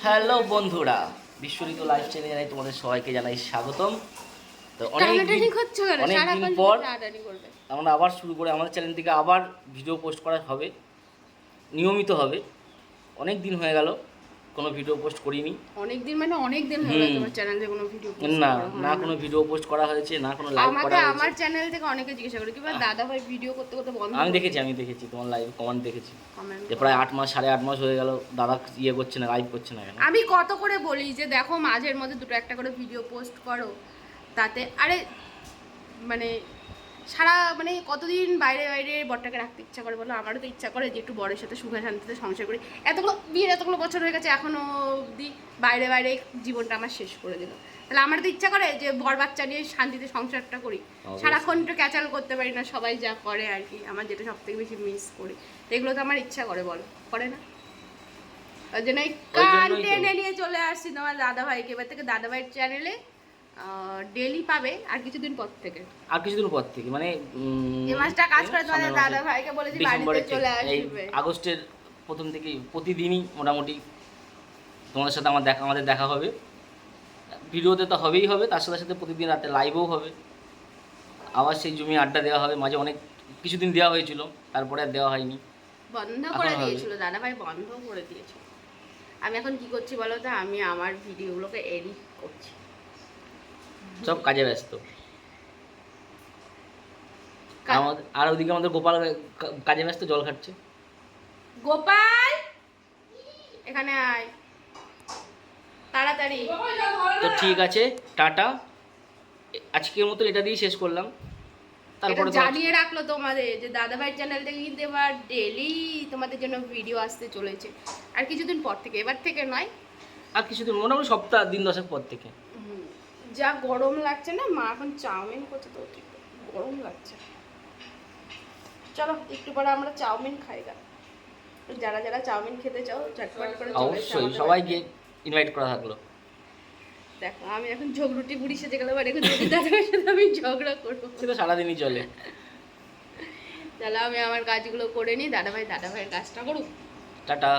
Hello বন্ধুরা, বিশ্বরিত live চ্যানেলে জানাই তোমাদের সবাইকে জানাই স্বাগতম। তো অনেক দিন পর আমরা আবার শুরু করে আমাদের চ্যানেল থেকে আবার ভিডিও পোস্ট করা হবে, নিয়মিত হবে। অনেক দিন হয়ে গেল কোনো ভিডিও পোস্ট করিনি। অনেক দিন মানে অনেক দিন হয়ে গেল তোমার চ্যানেলে কোনো ভিডিও পোস্ট না করা হয় না, কোনো ভিডিও পোস্ট করা হয়েছে না, কোনো লাইভ করা হয়েছে। আমার চ্যানেল থেকে অনেকে জিজ্ঞাসা করে কি দাদা ভাই ভিডিও করতে করতে বন্ধ। আমি দেখেছি তোমার লাইভ কমেন্ট দেখেছি যে প্রায় 8 মাস 8.5 মাস হয়ে গেল দাদা ইয়ে করছে না, লাইভ করছে না কেন। আমি কত করে বলি যে দেখো মাঝের মধ্যে দুটো একটা করে ভিডিও পোস্ট করো, তাতে আরে মানে সারা মানে কতদিন বাইরে বাইরে বরটাকে রাখতে ইচ্ছা করে বলো। আমারও তো ইচ্ছা করে যে একটু বরের সাথে সুখে শান্তিতে সংসার করি। এতগুলো বছর হয়ে গেছে এখনো অবধি বাইরে বাইরে জীবনটা আমার শেষ করে দিল। তাহলে আমার তো ইচ্ছা করে যে বর বাচ্চা নিয়ে শান্তিতে সংসারটা করি। সারাক্ষণ একটু ক্যাচাল করতে পারি না, সবাই যা করে আর কি। আমার যেটা সব থেকে বেশি মিস করি, এগুলো তো আমার ইচ্ছা করে, বলো করে না? ওই জন্য কান টেনে নিয়ে চলে আসছি তোমার দাদা ভাইকে। এবার থেকে দাদা ভাইয়ের চ্যানেলে ডেইলি পাবে আর কিছুদিন পর থেকে মানে এই মাসটা কাজ করে তোমাদের দাদা ভাইকে বলেছি বাড়িতে চলে আসবে। আগস্টের প্রথম থেকে প্রতিদিনই মোটামুটি তোমাদের সাথে আমাদের দেখা হবে। ভিডিওতে তো হবেই হবে, তার সাথে সাথে প্রতিদিন রাতে লাইভও হবে। আবার সেই জমি আড্ডা দেওয়া হবে। মাঝে অনেক কিছুদিন দেওয়া হয়েছিল, তারপরে আর দেওয়া হয়নি, বন্ধ করে দিয়েছিল দাদা ভাই, বন্ধ করে দিয়েছিল। আমি এখন কি করছি বলো তো, আমি আমার ভিডিওগুলোকে এডিট করছি, সব কাজে ব্যস্ত। আর ওদিকে আমাদের গোপাল কাজে ব্যস্ত, জল খাচ্ছে। গোপাল এখানে আয় তাড়াতাড়ি। তো ঠিক আছে, টাটা। আজকের মতো এটা দিয়ে শেষ করলাম। তারপরে জানিয়ে রাখলো তোমাদের যে দাদা ভাই চ্যানেল থেকে কিন্তু এবার ডেইলি তোমাদের জন্য ভিডিও আসতে চলেছে। আর কিছুদিন পর থেকে, এবার থেকে নয়, আর কিছুদিন মোটামুটি সপ্তাহ 10 পর থেকে। যা গরম লাগছে না, মা এখন চাউমিন করছে তো ঠিক গরম লাগছে। চলো একটু পরে আমরা চাউমিন খাই গা। যারা যারা চাউমিন খেতে চাও ঝটপট করে অবশ্যই সবাইকে ইনভাইট করা থাকলো। দেখো আমি এখন ঝগড়ুটি বুড়ি সেজে গেলাম, আর এখন যদি দাদা ভাইয়ের সাথে আমি ঝগড়া করবো সেটা সারাদিনই চলে। তাহলে আমি আমার কাজগুলো করে নিই, দাদা ভাইয়ের কাজটা করুক। টাটা।